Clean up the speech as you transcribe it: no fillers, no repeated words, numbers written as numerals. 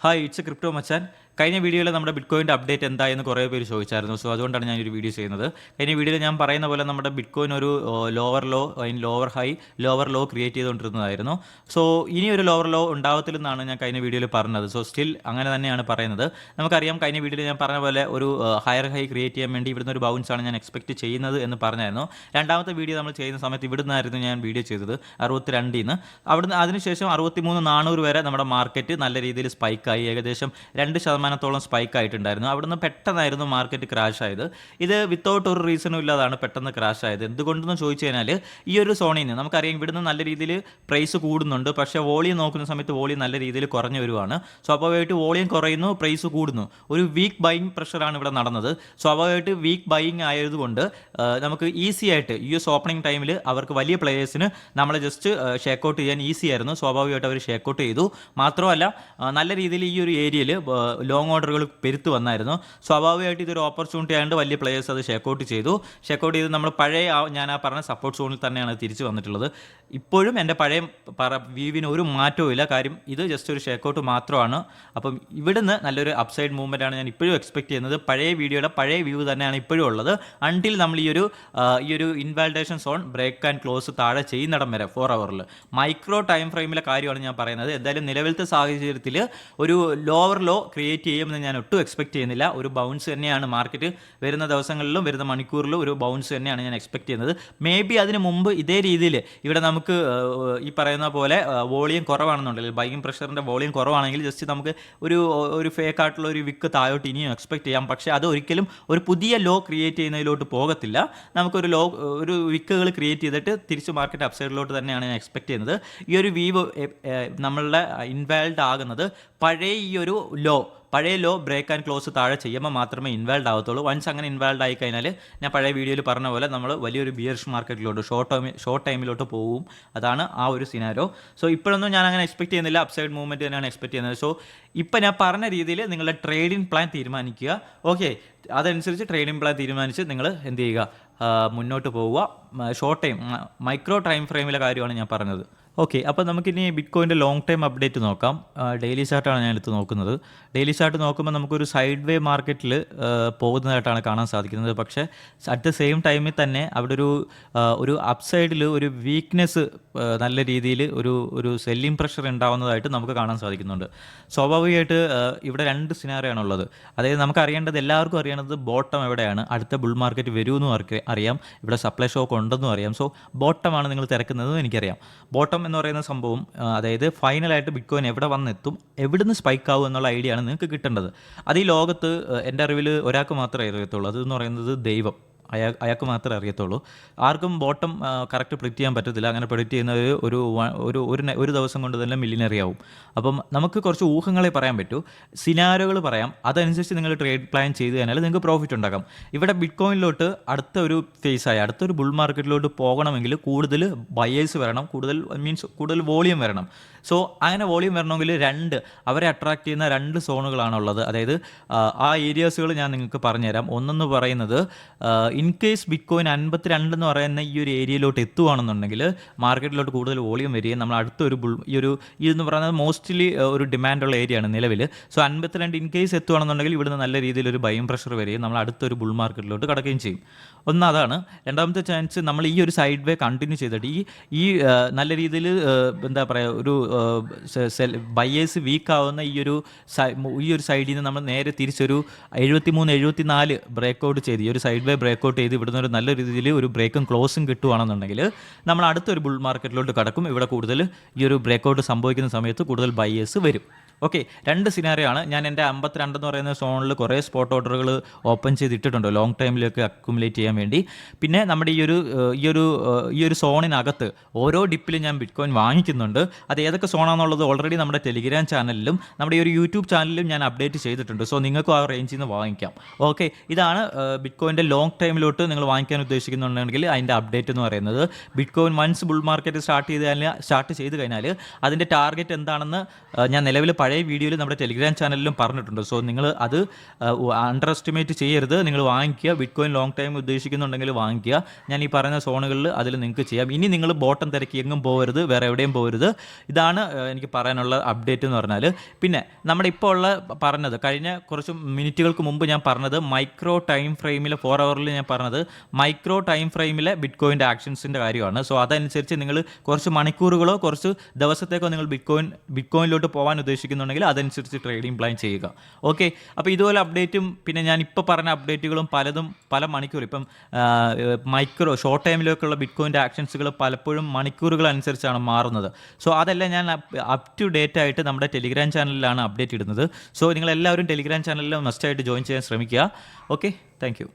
Hi it's crypto മച്ചാൻ. കഴിഞ്ഞ വീഡിയോയിൽ നമ്മുടെ ബിറ്റ്കോയിൻ്റെ അപ്ഡേറ്റ് എന്തായെന്ന് കുറേ പേര് ചോദിച്ചായിരുന്നു. സോ അതുകൊണ്ടാണ് ഞാനൊരു വീഡിയോ ചെയ്യുന്നത്. കഴിഞ്ഞ വീഡിയോയിൽ ഞാൻ പറയുന്ന പോലെ നമ്മുടെ ബിറ്റ്കോയിൻ ഒരു lower low, lower high, lower low create ചെയ്തുകൊണ്ടിരുന്നതായിരുന്നു. സോ ഇനി ഒരു ലോവർ ലോ ഉണ്ടാവത്തില്ലെന്നാണ് ഞാൻ കഴിഞ്ഞ വീഡിയോയിൽ പറഞ്ഞത്. സോ സ്റ്റിൽ അങ്ങനെ തന്നെയാണ് പറയുന്നത്. നമുക്കറിയാം കഴിഞ്ഞ വീഡിയോയിൽ ഞാൻ പറഞ്ഞ പോലെ ഒരു ഹയർ ഹൈ ക്രിയേറ്റ് ചെയ്യാൻ വേണ്ടി ഇവിടുന്ന് ഒരു ബൗൺസാണ് ഞാൻ എക്സ്പെക്റ്റ് ചെയ്യുന്നത് എന്ന് പറഞ്ഞായിരുന്നു. രണ്ടാമത്തെ വീഡിയോ നമ്മൾ ചെയ്യുന്ന സമയത്ത് ഇവിടുന്നായിരുന്നു ഞാൻ വീഡിയോ ചെയ്തത് 62 നിന്ന്. അവിടുന്ന് അതിനുശേഷം 63,400 വരെ നമ്മുടെ മാർക്കറ്റ് നല്ല രീതിയിൽ സ്പൈക്കായി, ഏകദേശം 2% സ്പൈക്ക് ആയിട്ടുണ്ടായിരുന്നു. അവിടുന്ന് പെട്ടെന്നായിരുന്നു മാർക്കറ്റ് ക്രാഷ് ആയത്. ഇത് വിത്തൗട്ട് ഒരു റീസണും ഇല്ലാതാണ് പെട്ടെന്ന് ക്രാഷ് ആയത്. എന്തുകൊണ്ടെന്ന് ചോദിച്ചു കഴിഞ്ഞാൽ ഈ ഒരു സോണിൽ നിന്ന് നമുക്കറിയാം ഇവിടുന്ന് നല്ല രീതിയിൽ പ്രൈസ് കൂടുന്നുണ്ട്. പക്ഷേ വോളിയം നോക്കുന്ന സമയത്ത് വോളിയം നല്ല രീതിയിൽ കുറഞ്ഞു വരുവാണ്. സ്വാഭാവികമായിട്ട് വോളിയം കുറയുന്നു, പ്രൈസ് കൂടുന്നു. ഒരു വീക്ക് ബൈയിങ് പ്രഷറാണ് ഇവിടെ നടന്നത്. സ്വാഭാവികമായിട്ട് വീക്ക് ബൈയിങ് ആയതുകൊണ്ട് നമുക്ക് ഈസി ആയിട്ട് US ഓപ്പണിംഗ് ടൈമിൽ അവർക്ക് വലിയ പ്ലേയേഴ്സിന് നമ്മളെ ജസ്റ്റ് ഷേക്ക് ഔട്ട് ചെയ്യാൻ ഈസി ആയിരുന്നു. സ്വാഭാവികമായിട്ട് അവർ ഷേക്ക് ഔട്ട് ചെയ്തു. മാത്രമല്ല നല്ല രീതിയിൽ ഈ ഒരു ഏരിയയിൽ ലോങ് ഓർഡറുകൾ പെരുത്ത് വന്നായിരുന്നു. സ്വാഭാവികമായിട്ട് ഇതൊരു ഓപ്പർച്യൂണിറ്റി ആയതുകൊണ്ട് വലിയ പ്ലേയേഴ്സ് അത് ഷേക്ക് ഔട്ട് ചെയ്തു. ഷേക്ക് ഔട്ട് ചെയ്ത് നമ്മൾ പഴയ ഞാൻ ആ പറഞ്ഞ സപ്പോർട്ട് സോണിൽ തന്നെയാണ് തിരിച്ചു വന്നിട്ടുള്ളത്. ഇപ്പോഴും എൻ്റെ പഴയ വ്യൂവിന് ഒരു മാറ്റവും ഇല്ല. കാര്യം ഇത് ജസ്റ്റ് ഒരു ഷേക്ക് ഔട്ട് മാത്രമാണ്. അപ്പം ഇവിടുന്ന് നല്ലൊരു അപ്സൈഡ് മൂവ്മെൻ്റ് ആണ് ഞാൻ ഇപ്പോഴും എക്സ്പെക്ട് ചെയ്യുന്നത്. പഴയ വീഡിയോയുടെ പഴയ വ്യൂ തന്നെയാണ് ഇപ്പോഴും ഉള്ളത്. അൺടിൽ നമ്മൾ ഈ ഒരു invalidation zone break and close താഴെ ചെയ്യുന്നിടം വരെ 4 hourൽ മൈക്രോ ടൈം ഫ്രെയിമിലെ കാര്യമാണ് ഞാൻ പറയുന്നത്. എന്തായാലും നിലവിലത്തെ സാഹചര്യത്തിൽ ഒരു ലോവർ ലോ ക്രിയേറ്റ് ചെയ്യുമെന്ന് ഞാൻ ഒട്ടും എക്സ്പെക്ട് ചെയ്യുന്നില്ല. ഒരു ബൗൺസ് തന്നെയാണ് മാർക്കറ്റ് വരുന്ന ദിവസങ്ങളിലും വരുന്ന മണിക്കൂറിലും ഒരു ബൗൺസ് തന്നെയാണ് ഞാൻ എക്സ്പെക്ട് ചെയ്യുന്നത്. മേ ബി അതിന് മുമ്പ് ഇതേ രീതിയിൽ ഇവിടെ നമുക്ക് ഈ പറയുന്ന പോലെ വോളിയം കുറവാണെന്നുണ്ടെങ്കിൽ, ബൈയിങ് പ്രഷറിൻ്റെ വോളിയം കുറവാണെങ്കിൽ ജസ്റ്റ് നമുക്ക് ഒരു ഫേക്ക് ആയിട്ടുള്ള ഒരു വിക്ക് താഴോട്ട് ഇനിയും എക്സ്പെക്ട് ചെയ്യാം. പക്ഷേ അത് ഒരിക്കലും ഒരു പുതിയ ലോ ക്രിയേറ്റ് ചെയ്യുന്നതിലോട്ട് പോകത്തില്ല. നമുക്കൊരു ഒരു വിക്കുകൾ ക്രിയേറ്റ് ചെയ്തിട്ട് തിരിച്ച് മാർക്കറ്റ് അപ്സൈഡിലോട്ട് തന്നെയാണ് ഞാൻ എക്സ്പെക്ട് ചെയ്യുന്നത്. ഈ ഒരു വീവ് നമ്മളുടെ ഇൻവാൽഡ് ആകുന്നത് പഴയ ലോ ബ്രേക്ക് ആൻഡ് ക്ലോസ് താഴെ ചെയ്യുമ്പോൾ മാത്രമേ ഇൻവാൽഡ് ആവത്തുള്ളൂ. വൺസ് അങ്ങനെ ഇൻവാൽഡ് ആയി കഴിഞ്ഞാൽ ഞാൻ പഴയ വീഡിയോയിൽ പറഞ്ഞ പോലെ നമ്മൾ വലിയൊരു ബിയർഷ് മാർക്കറ്റിലോട്ട് ഷോർട്ട് ടൈമിലോട്ട് പോവും. അതാണ് ആ ഒരു സിനാരോ. സോ ഇപ്പോഴൊന്നും ഞാൻ അങ്ങനെ എക്സ്പെക്ട് ചെയ്യുന്നില്ല. അപ്സൈഡ് മൂവ്മെൻറ്റ് തന്നെയാണ് എക്സ്പെക്ട് ചെയ്യുന്നത്. സോ ഇപ്പം ഞാൻ പറഞ്ഞ രീതിയിൽ നിങ്ങളുടെ ട്രേഡിംഗ് പ്ലാൻ തീരുമാനിക്കുക. ഓക്കെ, അതനുസരിച്ച് ട്രേഡിംഗ് പ്ലാൻ തീരുമാനിച്ച് നിങ്ങൾ എന്ത് ചെയ്യുക, മുന്നോട്ട് പോവുക. ഷോർട്ട് ടൈം മൈക്രോ ടൈം ഫ്രെയിമിലെ കാര്യമാണ് ഞാൻ പറഞ്ഞത്. ഓക്കെ, അപ്പോൾ നമുക്കിനി ബിറ്റ്കോയിൻ്റെ ലോങ് ടൈം അപ്ഡേറ്റ് നോക്കാം. ഡെയിലി ചാർട്ടാണ് ഞാൻ എടുത്ത് നോക്കുന്നത്. ഡെയിലി ചാർട്ട് നോക്കുമ്പോൾ നമുക്കൊരു സൈഡ് വേ മാർക്കറ്റിൽ പോകുന്നതായിട്ടാണ് കാണാൻ സാധിക്കുന്നത്. പക്ഷേ അറ്റ് ദ സെയിം ടൈമിൽ തന്നെ അവിടെ ഒരു അപ്സൈഡിൽ ഒരു വീക്ക്നെസ്, നല്ല രീതിയിൽ ഒരു സെല്ലിംഗ് പ്രഷർ ഉണ്ടാവുന്നതായിട്ട് നമുക്ക് കാണാൻ സാധിക്കുന്നുണ്ട്. സ്വാഭാവികമായിട്ട് ഇവിടെ 2 സിനാറിയോ ആണുള്ളത്. അതായത് നമുക്ക് അറിയേണ്ടത്, എല്ലാവർക്കും അറിയേണ്ടത് ബോട്ടം എവിടെയാണ്, അടുത്ത ബുൾ മാർക്കറ്റ് വരുമെന്നും അറിയാം, ഇവിടെ സപ്ലൈ ഷോക്ക് ഉണ്ടെന്നും അറിയാം. സോ ബോട്ടമാണ് നിങ്ങൾ തിരക്കുന്നതെന്നും എനിക്കറിയാം. ബോട്ടം എന്ന് പറയുന്ന സംഭവം, അതായത് ഫൈനലായിട്ട് ബിറ്റ്കോയിൻ എവിടെ വന്നെത്തും, എവിടുന്ന് സ്പൈക്ക് ആവും എന്നുള്ള ഐഡിയ ആണ് നിങ്ങൾക്ക് കിട്ടേണ്ടത്. അത് ഈ ലോകത്ത് എൻ്റെ അറിവിൽ ഒരാൾക്ക് മാത്രമേ അറിയത്തുള്ളൂ. അതെന്ന് പറയുന്നത് ദൈവം. അയാൾക്ക് മാത്രമേ അറിയത്തുള്ളൂ. ആർക്കും ബോട്ടം കറക്റ്റ് പ്രിഡിക്റ്റ് ചെയ്യാൻ പറ്റത്തില്ല. അങ്ങനെ പ്രിഡിക്റ്റ് ചെയ്യുന്നത് ഒരു ദിവസം കൊണ്ട് തന്നെ മില്യനറി ആവും. അപ്പം നമുക്ക് കുറച്ച് ഊഹങ്ങളെ പറയാൻ പറ്റൂ, സിനാരിയോകൾ പറയാം. അതനുസരിച്ച് നിങ്ങൾ ട്രേഡ് പ്ലാൻ ചെയ്ത് കഴിഞ്ഞാൽ നിങ്ങൾക്ക് പ്രോഫിറ്റ് ഉണ്ടാക്കാം. ഇവിടെ ബിറ്റ്കോയിനിലോട്ട് അടുത്തൊരു അടുത്തൊരു ബുൾ മാർക്കറ്റിലോട്ട് പോകണമെങ്കിൽ കൂടുതൽ ബയേഴ്സ് വരണം, കൂടുതൽ വോളിയം വരണം. സോ അങ്ങനെ വോളിയം വരണമെങ്കിൽ അവരെ അട്രാക്ട് ചെയ്യുന്ന 2 സോണുകളാണുള്ളത്. അതായത് ആ ഏരിയാസുകൾ ഞാൻ നിങ്ങൾക്ക് പറഞ്ഞുതരാം. ഒന്നെന്ന് പറയുന്നത്, ഇൻ കേസ് ബിറ്റ്കോയിൻ 52 എന്ന് പറയുന്ന ഈ ഒരു ഏരിയയിലോട്ട് എത്തുകയാണെന്നുണ്ടെങ്കിൽ മാർക്കറ്റിലോട്ട് കൂടുതൽ വോളിയം വരികയും നമ്മൾ അടുത്തൊരു ഇതെന്ന് പറയുന്നത് മോസ്റ്റ്ലി ഒരു ഡിമാൻഡുള്ള ഏരിയയാണ് നിലവിൽ. സോ 52 ഇൻ കേസ് എത്തുകയാണെന്നുണ്ടെങ്കിൽ ഇവിടുന്ന് നല്ല രീതിയിലൊരു ബൈയിങ് പ്രഷർ വരികയും നമ്മൾ അടുത്തൊരു ബുൾ മാർക്കറ്റിലോട്ട് കടക്കുകയും ചെയ്യും. അതാണ്. രണ്ടാമത്തെ ചാൻസ്, നമ്മൾ ഈ ഒരു സൈഡ് വേ കണ്ടിന്യൂ ചെയ്തിട്ട് ഈ നല്ല രീതിയിൽ എന്താ പറയുക, ഒരു ബയേഴ്സ് വീക്ക് ആവുന്ന ഈ ഒരു സൈഡിൽ നിന്ന് നമ്മൾ നേരെ തിരിച്ചൊരു 73-74 ബ്രേക്കൗട്ട് ചെയ്ത്, ഈ ഒരു സൈഡ് വേ ബ്രേക്കൗട്ട് ചെയ്ത് ഇവിടുന്ന് ഒരു നല്ല രീതിയിൽ ഒരു ബ്രേക്കും ക്ലോസും കിട്ടുകയാണെന്നുണ്ടെങ്കിൽ നമ്മൾ അടുത്തൊരു ബുൾ മാർക്കറ്റിലോട്ട് കടക്കും. ഇവിടെ കൂടുതൽ ഈ ഒരു ബ്രേക്കൗട്ട് സംഭവിക്കുന്ന സമയത്ത് കൂടുതൽ ബയേഴ്സ് വരും. ഓക്കെ, 2 സിനാറിയോ ആണ്. ഞാൻ എൻ്റെ 52 എന്ന് പറയുന്ന സോണിൽ കുറേ സ്പോട്ട് ഓർഡറുകൾ ഓപ്പൺ ചെയ്തിട്ടുണ്ട് ലോങ് ടൈമിലേക്ക് അക്യുമുലേറ്റ് ചെയ്യാൻ വേണ്ടി. പിന്നെ നമ്മുടെ ഈ ഒരു സോണിനകത്ത് ഓരോ ഡിപ്പിലും ഞാൻ ബിറ്റ്കോയിൻ വാങ്ങിക്കുന്നുണ്ട്. അത് ഏതൊക്കെ സോണാണെന്നുള്ളത് ഓൾറെഡി നമ്മുടെ ടെലിഗ്രാം ചാനലിലും നമ്മുടെ ഈ ഒരു യൂട്യൂബ് ചാനലിലും ഞാൻ അപ്ഡേറ്റ് ചെയ്തിട്ടുണ്ട്. സോ നിങ്ങൾക്കും ആ റേഞ്ചിൽ നിന്ന് വാങ്ങിക്കാം. ഓക്കെ, ഇതാണ് ബിറ്റ്കോയിൻ്റെ ലോങ് ടൈമിലോട്ട് നിങ്ങൾ വാങ്ങിക്കാൻ ഉദ്ദേശിക്കുന്നുണ്ടെങ്കിൽ അതിൻ്റെ അപ്ഡേറ്റ് എന്ന് പറയുന്നത്. Bitcoin once bull market start ചെയ്ത് കഴിഞ്ഞാൽ അതിൻ്റെ ടാർഗറ്റ് എന്താണെന്ന് ഞാൻ നിലവിൽ പഴയ പഴയ വീഡിയോയിൽ നമ്മുടെ ടെലിഗ്രാം ചാനലിലും പറഞ്ഞിട്ടുണ്ട്. സോ നിങ്ങൾ അത് അണ്ടർ എസ്റ്റിമേറ്റ് ചെയ്യരുത്. നിങ്ങൾ വാങ്ങിക്കുക. ബിറ്റ് കോയിൻ ലോങ് ടൈം ഉദ്ദേശിക്കുന്നുണ്ടെങ്കിൽ വാങ്ങിക്കുക. ഞാൻ ഈ പറയുന്ന സോണുകളിൽ അതിൽ നിങ്ങൾക്ക് ചെയ്യാം. ഇനി നിങ്ങൾ ബോട്ടം തിരക്കി എങ്ങും പോകരുത്, വേറെ എവിടെയും പോകരുത്. ഇതാണ് എനിക്ക് പറയാനുള്ള അപ്ഡേറ്റ് എന്ന് പറഞ്ഞാൽ. പിന്നെ നമ്മുടെ ഇപ്പോൾ ഉള്ള പറഞ്ഞത് കഴിഞ്ഞ കുറച്ച് മിനിറ്റുകൾക്ക് മുമ്പ് ഞാൻ പറഞ്ഞത് മൈക്രോ ടൈം ഫ്രെയിമിലെ 4 ഹവറിൽ ഞാൻ പറഞ്ഞത് മൈക്രോ ടൈം ഫ്രെയിമിലെ ബിറ്റ് കോയിൻ്റെ ആക്ഷൻസിൻ്റെ കാര്യമാണ്. സോ അതനുസരിച്ച് നിങ്ങൾ കുറച്ച് മണിക്കൂറുകളോ കുറച്ച് ദിവസത്തേക്കോ നിങ്ങൾ ബിറ്റ് കോയിനിലോട്ട് പോകാൻ ഉദ്ദേശിക്കുന്നുണ്ടെങ്കിൽ അതനുസരിച്ച് ട്രേഡിംഗ് പ്ലാൻ ചെയ്യുക. ഓക്കെ, അപ്പോൾ ഇതുപോലെ അപ്ഡേറ്റും പിന്നെ ഞാൻ ഇപ്പോൾ പറഞ്ഞ അപ്ഡേറ്റുകളും പല മണിക്കൂർ ഇപ്പം ഷോർട്ട് ടൈമിലേക്കുള്ള ബിറ്റ് കോയിൻ്റെ ആക്ഷൻസുകൾ പലപ്പോഴും മണിക്കൂറുകൾ അനുസരിച്ചാണ് മാറുന്നത്. സോ അതെല്ലാം ഞാൻ അപ് ടു ഡേറ്റ് ആയിട്ട് നമ്മുടെ ടെലിഗ്രാം ചാനലിലാണ് അപ്ഡേറ്റ് ഇടുന്നത്. സോ നിങ്ങളെല്ലാവരും ടെലിഗ്രാം ചാനലിൽ മസ്റ്റായിട്ട് ജോയിൻ ചെയ്യാൻ ശ്രമിക്കുക. Okay, thank you.